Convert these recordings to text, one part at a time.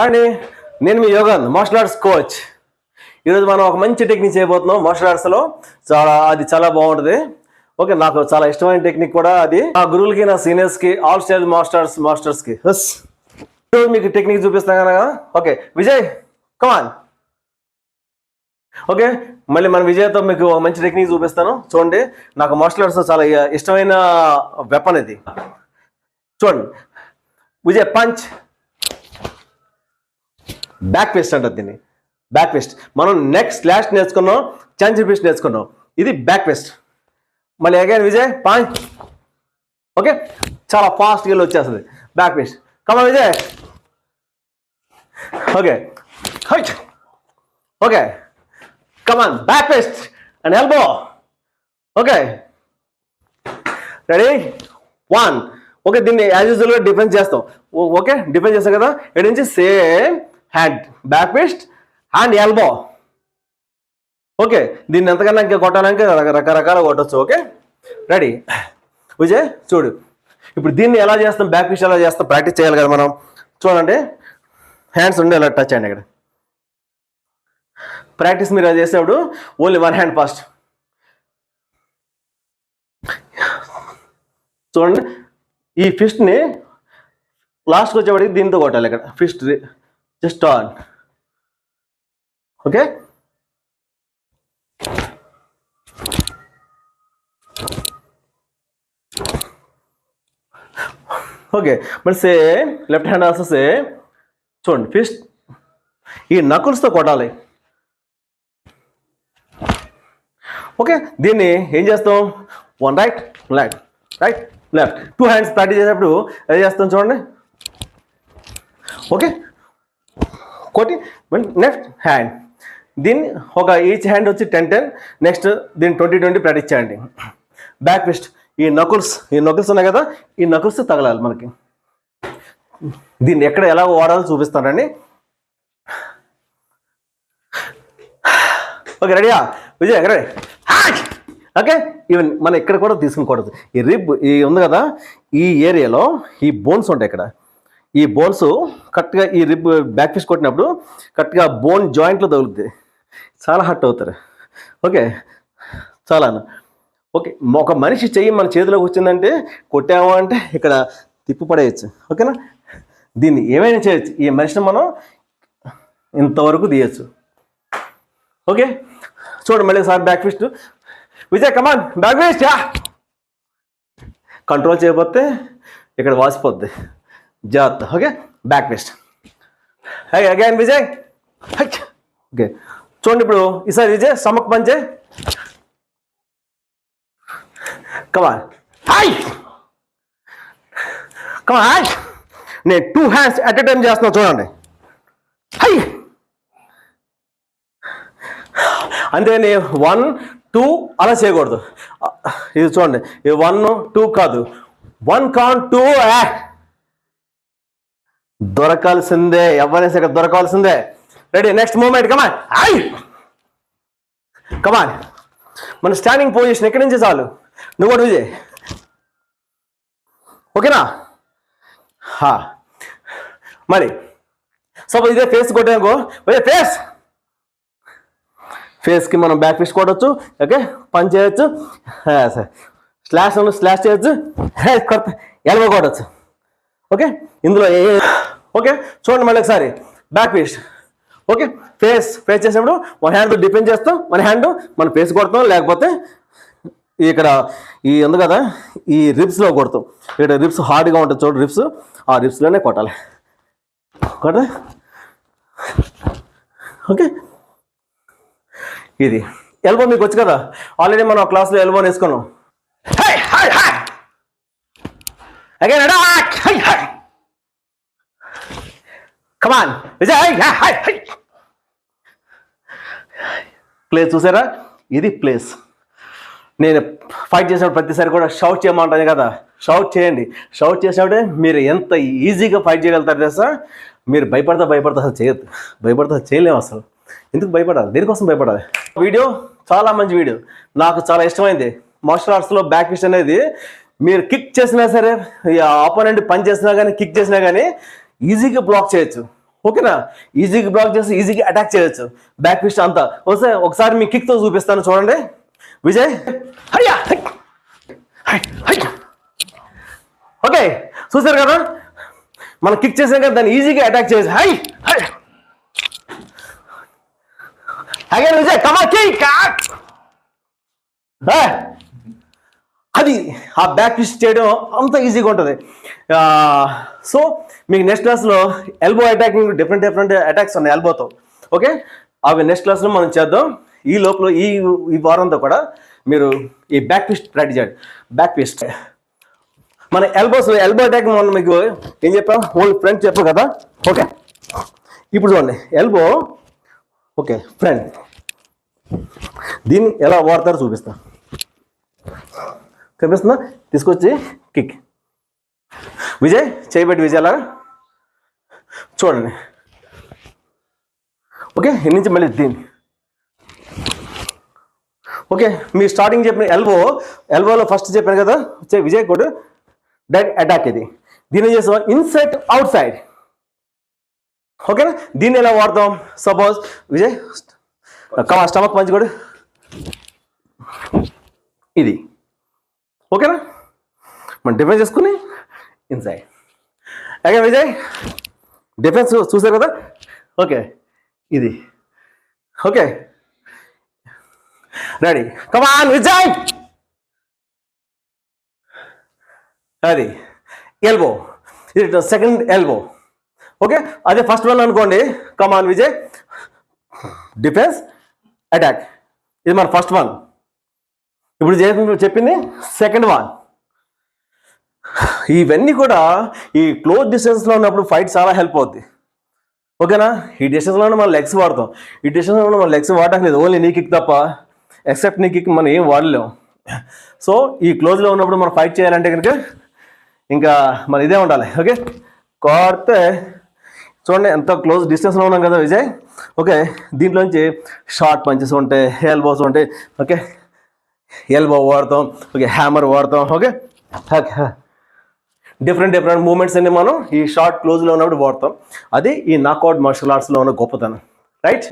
అండి, నేను మీ yoga martial arts coach. ఈరోజు మనం ఒక మంచి టెక్నిక్ చేయబోతున్నాం మార్షల్ ఆర్ట్స్లో. అది చాలా బాగుంటుంది. ఓకే, నాకు చాలా ఇష్టమైన టెక్నిక్ కూడా అది. నా గురువులకి, నా సీనియర్స్కి, ఆల్ స్టైల్ మాస్టర్స్కి ఈరోజు మీకు టెక్నిక్ చూపిస్తాను కదా. ఓకే విజయ్, కమాన్. ఓకే, మళ్ళీ మన విజయ్తో మీకు ఒక మంచి టెక్నిక్ చూపిస్తాను. చూడండి, నాకు మార్షల్ ఆర్ట్స్ చాలా ఇష్టమైన వెపన్ ఇది. చూడండి, విజయ్ పంచ్, బ్యాక్ ఫిస్ట్ అంటారు దీన్ని. బ్యాక్ ఫిస్ట్ మనం నెక్ స్లాష్ నేర్చుకున్నాం, చంచ్ ఫిస్ట్ నేర్చుకున్నాం. ఇది బ్యాక్ ఫిస్ట్. మళ్ళీ అగైన్ విజయ్ పంచ్. ఓకే, చాలా ఫాస్ట్గా వెళ్ళి వచ్చేస్తుంది back fist. Come on Vijay. Okay height. Okay come on, back fist and elbow. Okay ready, 1. Okay, దీన్ని యాజ్ యూజువల్గా డిఫెన్స్ చేస్తాం. ఓకే, డిఫెన్స్ చేస్తాం కదా. ఇక్కడ నుంచి same hand, back fist and elbow. Okay, దీన్ని ఎంతకన్నా ఇంకా కొట్టాలంటే రకరకాల కొట్టచ్చు. Okay ready Vijay. చూడు, ఇప్పుడు దీన్ని ఎలా చేస్తాం, బ్యాక్ ఫిస్ట్ ఎలా చేస్తాం, ప్రాక్టీస్ చేయాలి కదా మనం. చూడండి, హ్యాండ్స్ ఉండే ఎలా టచ్ అండి. ఇక్కడ ప్రాక్టీస్ మీరు అది చేసేప్పుడు ఓన్లీ 1 హ్యాండ్ ఫస్ట్. చూడండి, ఈ ఫిస్ట్ని లాస్ట్కి వచ్చేవాడికి దీంతో కొట్టాలి. ఇక్కడ fist just on. Okay, okay మరి same left hand also same. చూడండి, ఫిస్ట్ ఈ నకుల్స్తో కొట్టాలి. ఓకే, దీన్ని ఏం చేస్తాం, 1 right left, right left, 2 hands practice చేసేటప్పుడు ఏం చేస్తాం చూడండి. ఓకే, కొట్టి నెక్స్ట్ హ్యాండ్, దీన్ని ఒక ఈచ్ హ్యాండ్ వచ్చి 10-10, నెక్స్ట్ దీన్ని 20-20 ప్రాక్టీస్ చేయండి. బ్యాక్ ఫిస్ట్ ఈ నకుల్స్ ఉన్నాయి కదా, ఈ నకుల్స్ తగలాలి మనకి. దీన్ని ఎక్కడ ఎలా వాడాలో చూపిస్తానండి. ఓకే రెడీయా విజయ్, రెడీ. ఓకే, ఈవెన్ మనం ఇక్కడ కూడా తీసుకునకూడదు. ఈ రిబ్ ఈ ఉంది కదా, ఈ ఏరియాలో ఈ బోన్స్ ఉంటాయి. ఇక్కడ ఈ బోన్స్ కరెక్ట్గా ఈ రిబ్ బ్యాక్ ఫిస్ట్ కొట్టినప్పుడు కరెక్ట్గా బోన్ జాయింట్లో తగులుతుంది, చాలా హర్ట్ అవుతారు. ఓకే చాలా. ఓకే, ఒక మనిషి చెయ్యి మన చేతిలోకి వచ్చిందంటే, కొట్టాము అంటే ఇక్కడ తిప్పు పడేయచ్చు. ఓకేనా, దీన్ని ఏమైనా చేయొచ్చు. ఈ మనిషిని మనం ఇంతవరకు తీయచ్చు. ఓకే చూడండి, మళ్ళీ sir back fist. Vijay come on, back fist. Control చేయకపోతే ఇక్కడ వాసిపోద్ది, జాగ్రత్త. Okay, back fist again Vijay. Okay చూడండి, ఇప్పుడు ఈసారి విజయ్ స్టమక్ పంచే. Come on high, come on high. నేను 2 హ్యాండ్స్ అట్ ఎ టైం చేస్తున్నా చూడండి. హై అంతే, 1, 2 అలా చేయకూడదు. ఇది చూడండి, ఇది 1, 2 కాదు, 1 count 2 దొరకాల్సిందే. ఎవరైనా ఇక్కడ దొరకాల్సిందే. Ready, next movement. Come on I, come on. మన స్టాండింగ్ పొజిషన్ ఎక్కడి నుంచి చాలు. నువ్వు కూడా విజయ్. ఓకేనా, మరి సపోజ్ ఇదే ఫేస్ కొట్టానుకో, ఫేస్కి మనం బ్యాక్ ఫిస్ట్ కొట్టచ్చు. ఓకే, పంచ్ చేయొచ్చు, స్లాష్ చేయొచ్చు, ఎల్బో కొట్టచ్చు. ఓకే, ఇందులో ఓకే చూడండి, మళ్ళీ ఒకసారి బ్యాక్ ఫిస్ట్. ఓకే, ఫేస్ చేసినప్పుడు 1 హ్యాండ్ డిపెండ్ చేస్తాం, 1 హ్యాండ్ మనం ఫేస్ కొడతాం, లేకపోతే ఇక్కడ ఈ ఉంది కదా ఈ రిబ్స్లో కొడతాం. ఇక్కడ రిబ్స్ హార్డ్గా ఉంటుంది చూడండి, రిబ్స్, ఆ రిబ్స్లోనే కొట్టాలి. ఓకే, ఇది ఎల్బో మీకు వచ్చు కదా, ఆల్రెడీ మనం క్లాస్లో ఎల్బో వేసుకున్నాం. అగైన్ కమాన్ విజయ్. ప్లేస్ చూసారా, ఇది ప్లేస్. నేను ఫైట్ చేసినప్పుడు ప్రతిసారి కూడా షౌట్ చేయమంటాను కదా, షౌట్ చేయండి. షౌట్ చేసినప్పుడే మీరు ఎంత ఈజీగా ఫైట్ చేయగలుగుతారు తెలుసా. మీరు భయపడతా అసలు చేయొద్దు, భయపడతా చేయలేము అసలు. ఎందుకు భయపడాలి, దేనికోసం భయపడాలి. వీడియో చాలా మంచి వీడియో, నాకు చాలా ఇష్టమైంది. మార్షల్ ఆర్ట్స్లో బ్యాక్ ఫిస్ట్ అనేది మీరు కిక్ చేసినా సరే, ఆపోనెంట్ పంచ్ చేసినా కానీ, కిక్ చేసినా కానీ ఈజీగా బ్లాక్ చేయొచ్చు. ఓకేనా? ఈజీగా బ్లాక్ చేసి ఈజీగా అటాక్ చేయొచ్చు. బ్యాక్ ఫిస్ట్ అంతా వస్తే ఒకసారి మీ కిక్తో చూపిస్తాను చూడండి. విజయ్ హయ్యా ఓకే, చూసారు కదా మనం కిక్ చేసాం కదా, దాన్ని ఈజీగా అటాక్ చేయొచ్చు. High high again Vijay come on kick. అది ఆ బ్యాక్ ట్విస్ట్ చేయడం అంత ఈజీగా ఉంటుంది. సో మీకు నెక్స్ట్ క్లాస్లో ఎల్బో అటాకింగ్ డిఫరెంట్ అటాక్స్ ఉన్నాయి ఎల్బోతో. ఓకే, అవి నెక్స్ట్ క్లాస్లో మనం చేద్దాం. ఈ లోపల ఈ వారంతో కూడా మీరు ఈ బ్యాక్ ట్విస్ట్ ప్రాక్టీస్ చేయండి. బ్యాక్ ట్విస్ట్ మన ఎల్బో అటాక్ మనం మీకు ఏం చెప్పాం, ఓన్లీ ఫ్రంట్ చెప్పాం కదా. ఓకే, ఇప్పుడు చూడండి ఎల్బో. ఓకే ఫ్రంట్, దీన్ని ఎలా వాడతారో చూపిస్తా. కనిపిస్తుందా? తీసుకొచ్చి కిక్. విజయ్ చేయబెట్టి విజయ్ అలా చూడండి. ఓకే, ఇన్ని నుంచి మళ్ళీ దీన్ని. ఓకే, మీరు స్టార్టింగ్ చెప్పిన ఎల్బోలో ఫస్ట్ చెప్పాను కదా విజయ్ కొట్టు డైరెక్ట్ అటాక్. ఇది దీన్ని చేస్తాం ఇన్సైడ్ అవుట్ సైడ్. ఓకేనా? దీన్ని ఎలా వాడతాం? సపోజ్ విజయ్ స్టమక్ పంచ్ కూడా ఇది. ఓకేనా? మనం డిఫెన్స్ చేసుకుని ఇన్సైడ్. ఓకే విజయ్ డిఫెన్స్ చూసారు కదా. ఓకే ఇది. Okay ready, come on Vijay. అది ఎల్బో, ఇది సెకండ్ ఎల్బో. ఓకే, అదే ఫస్ట్ వన్ అనుకోండి. Come on Vijay, defence attack. ఇది మన ఫస్ట్ వన్. ఇప్పుడు చెప్పింది సెకండ్ వన్. ఇవన్నీ కూడా ఈ క్లోజ్ డిస్టెన్స్లో ఉన్నప్పుడు ఫైట్ చాలా హెల్ప్ అవుద్ది. ఓకేనా? ఈ డిస్టెన్స్లోనే మనం లెగ్స్ వాడతాం. ఈ డిస్టెన్స్లో మనం లెగ్స్ వాడట్లేదు, ఓన్లీ నీ కిక్ తప్ప. ఎక్సెప్ట్ నీ కిక్ మనం ఏం వాడలేం. సో ఈ క్లోజ్లో ఉన్నప్పుడు మనం ఫైట్ చేయాలంటే కనుక ఇంకా మన ఇదే ఉండాలి. ఓకే, కొడితే చూడండి ఎంత క్లోజ్ డిస్టెన్స్లో ఉన్నాం కదా విజయ్. ఓకే, దీంట్లోంచి షార్ట్ పంచెస్ ఉంటాయి, ఎల్బోస్ ఉంటాయి. ఓకే, ఎల్బో వాడతాం, ఓకే హ్యామర్ వాడతాం. ఓకే, డిఫరెంట్ మూమెంట్స్ అన్ని మనం ఈ షార్ట్ క్లోజ్లో ఉన్నప్పుడు వాడతాం. అది ఈ నాకౌట్ మార్షల్ ఆర్ట్స్లో ఉన్న గొప్పతనం. రైట్,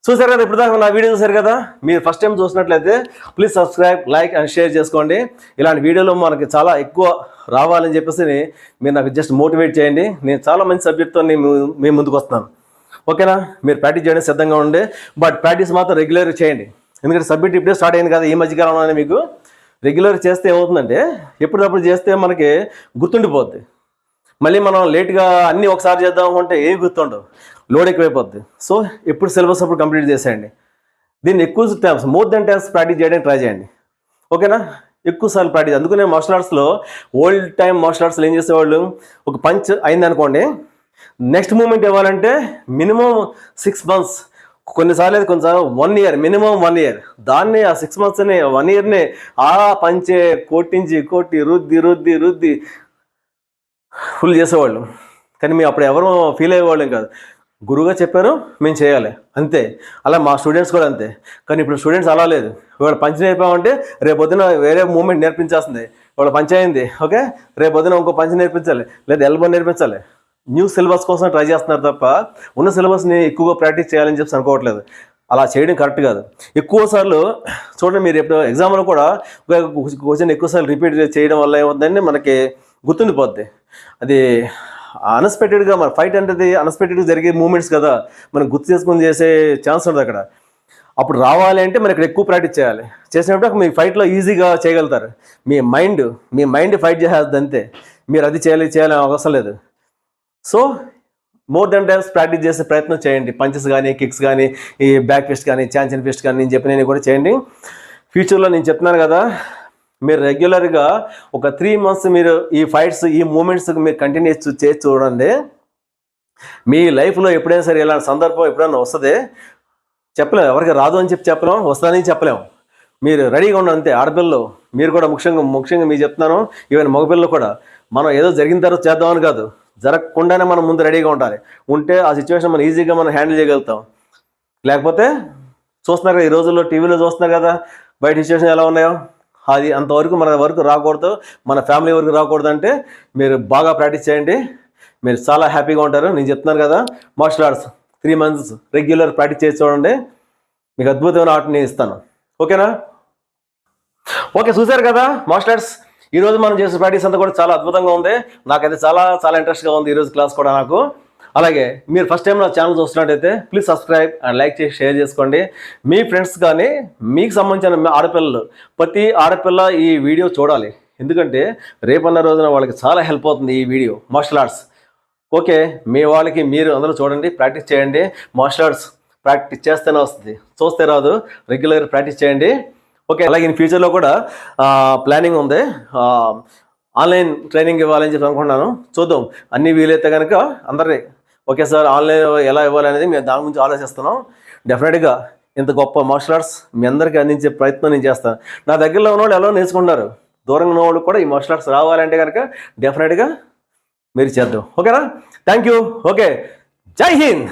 చూసారు కదా ఇప్పుడు దాకా నా వీడియో చూసారు కదా. మీరు ఫస్ట్ టైం చూసినట్లయితే please subscribe, like and share చేసుకోండి. ఇలాంటి వీడియోలో మనకి చాలా ఎక్కువ రావాలని చెప్పేసి మీరు నాకు జస్ట్ మోటివేట్ చేయండి. నేను చాలా మంచి సబ్జెక్ట్తో మేము ముందుకు వస్తాను. ఓకేనా? మీరు ప్రాక్టీస్ చేయడానికి సిద్ధంగా ఉండే, బట్ ప్రాక్టీస్ మాత్రం రెగ్యులర్గా చేయండి. ఎందుకంటే సబ్జెక్ట్ ఇప్పుడే స్టార్ట్ అయింది కదా ఈ మధ్యకాలంలో. మీకు రెగ్యులర్ చేస్తే ఏమవుతుందంటే ఎప్పటికప్పుడు చేస్తే మనకి గుర్తుండిపోద్ది. మళ్ళీ మనం లేట్గా అన్నీ ఒకసారి చేద్దాం అనుకుంటే ఏమి గుర్తుండవు, లోడ్ ఎక్కువైపోద్ది. సో ఎప్పుడు సిలబస్ అప్పుడు కంప్లీట్ చేసేయండి. దీన్ని ఎక్కువ times, more than times practice చేయడానికి ట్రై చేయండి. ఓకేనా? ఎక్కువ సార్లు ప్రాక్టీస్. అందుకనే మార్షల్ ఆర్ట్స్లో ఓల్డ్ టైమ్ మార్షల్ ఆర్ట్స్లో ఏం చేసేవాళ్ళు, ఒక పంచ్ అయింది అనుకోండి, నెక్స్ట్ మూమెంట్ ఇవ్వాలంటే మినిమం 6 months, కొన్నిసార్లు 1 year, మినిమం 1 year. దాన్ని ఆ 6 monthsని 1 yearని ఆ పంచే కొట్టి రుద్ది ఫుల్ చేసేవాళ్ళు. కానీ మేము అప్పుడు ఎవరు ఫీల్ అయ్యేవాళ్ళం కాదు. గురువుగా చెప్పారు, మేము చేయాలి అంతే. అలా మా స్టూడెంట్స్ కూడా అంతే. కానీ ఇప్పుడు స్టూడెంట్స్ అలా లేదు. ఇవాళ పంచ్ నేర్పామంటే రేపు పొద్దున వేరే మూమెంట్ నేర్పించాల్సిందే. ఇవాళ పంచ్ అయింది, ఓకే రేపు పొద్దున ఇంకో పంచ్ నేర్పించాలి, లేదా ఎల్బో నేర్పించాలి. న్యూ సిలబస్ కోసం ట్రై చేస్తున్నారు తప్ప ఉన్న సిలబస్ని ఎక్కువగా ప్రాక్టీస్ చేయాలని చెప్పి అనుకోవట్లేదు. అలా చేయడం కరెక్ట్ కాదు. ఎక్కువ సార్లు చూడండి, మీరు ఎప్పుడు ఎగ్జామ్లో కూడా క్వశ్చన్ ఎక్కువసార్లు రిపీట్ చేయడం వల్ల ఏమవుతుందంటే మనకి గుర్తుండిపోద్ది. అది అన్ఎక్స్పెక్టెడ్గా మన ఫైట్ అంటే అన్ఎక్స్పెక్టెడ్గా జరిగే మూమెంట్స్ కదా, మనం గుర్తు చేసుకుని చేసే ఛాన్స్ ఉంటుంది అక్కడ. అప్పుడు రావాలి అంటే మనం ఇక్కడ ఎక్కువ ప్రాక్టీస్ చేయాలి. చేసినప్పుడు మీ ఫైట్లో ఈజీగా చేయగలుగుతారు. మీ మైండ్ ఫైట్ చేసేది అంతే. మీరు అది చేయాలని అవసరం లేదు. So more than times practice చేసే ప్రయత్నం చేయండి. పంచెస్ కానీ, కిక్స్ కానీ, ఈ బ్యాక్ ఫిస్ట్ కానీ, ఛాన్సన్ ఫిస్ట్ కానీ నేను చెప్పినవి కూడా చేయండి. ఫ్యూచర్లో నేను చెప్తున్నాను కదా, మీరు రెగ్యులర్గా ఒక 3 months మీరు ఈ ఫైట్స్, ఈ మూమెంట్స్ మీరు కంటిన్యూస్ చేసి చూడండి. మీ లైఫ్లో ఎప్పుడైనా సరే ఇలాంటి సందర్భం ఎప్పుడైనా వస్తుంది. చెప్పలేము, ఎవరికి రాదు అని చెప్పలేము, వస్తుందని చెప్పలేము. మీరు రెడీగా ఉండండి అంతే. ఆడపిల్లలు మీరు కూడా ముఖ్యంగా మీరు చెప్తున్నాను, ఈవెన్ మగపిల్లలు కూడా, మనం ఏదో జరిగిన తర్వాత చేద్దామని కాదు, జరగకుండానే మనం ముందు రెడీగా ఉంటే ఆ సిచ్యువేషన్ మనం ఈజీగా మనం హ్యాండిల్ చేయగలుగుతాం. లేకపోతే చూస్తున్నారు కదా, ఈ రోజుల్లో టీవీలో చూస్తున్నారు కదా బయట సిచ్యువేషన్ ఎలా ఉన్నాయో. అది అంతవరకు మన వరకు రాకూడదు, మన ఫ్యామిలీ వరకు రాకూడదు. అంటే మీరు బాగా ప్రాక్టీస్ చేయండి. మీరు చాలా హ్యాపీగా ఉంటారు. నేను చెప్తున్నాను కదా, martial arts 3 months regular practice చేసి చూడండి, మీకు అద్భుతమైన ఆర్ట్ని ఇస్తాను. ఓకేనా? ఓకే, చూశారు కదా మార్షల్ ఆర్ట్స్. ఈరోజు మనం చేసే ప్రాక్టీస్ అంతా కూడా చాలా అద్భుతంగా ఉంది. నాకైతే చాలా చాలా ఇంట్రెస్ట్గా ఉంది ఈరోజు క్లాస్ కూడా నాకు. అలాగే మీరు ఫస్ట్ టైం నా ఛానల్ చూస్తున్నట్టయితే ప్లీజ్ సబ్స్క్రైబ్ అండ్ లైక్ చేసి షేర్ చేసుకోండి. మీ ఫ్రెండ్స్ కానీ మీకు సంబంధించిన ఆడపిల్లలు, ప్రతి ఆడపిల్ల ఈ వీడియో చూడాలి. ఎందుకంటే రేపన్న రోజున వాళ్ళకి చాలా హెల్ప్ అవుతుంది ఈ వీడియో మార్షల్ ఆర్ట్స్. ఓకే, మీ వాళ్ళకి మీరు అందరూ చూడండి, ప్రాక్టీస్ చేయండి. మార్షల్ ఆర్ట్స్ ప్రాక్టీస్ చేస్తేనే వస్తుంది, చూస్తే రాదు. రెగ్యులర్ ప్రాక్టీస్ చేయండి. ఓకే, అలాగే ఇన్ ఫ్యూచర్లో కూడా ప్లానింగ్ ఉంది, ఆన్లైన్ ట్రైనింగ్ ఇవ్వాలని చెప్పి అనుకుంటున్నాను. చూద్దాం, అన్నీ వీలైతే కనుక అందరినీ ఓకే సార్ ఆన్లైన్ ఎలా ఇవ్వాలి అనేది మేము దాని గురించి ఆలోచిస్తున్నాం. డెఫినెట్గా ఇంత గొప్ప మార్షల్ ఆర్ట్స్ మీ అందరికీ అందించే ప్రయత్నం నేను చేస్తాను. నా దగ్గరలో ఉన్న వాళ్ళు ఎలా నేర్చుకుంటున్నారు, దూరంగా ఉన్న వాళ్ళు కూడా ఈ మార్షల్ ఆర్ట్స్ రావాలంటే కనుక డెఫినెట్గా మీరు చేద్దాం. ఓకేనా? Thank you. ఓకే, జై హింద్.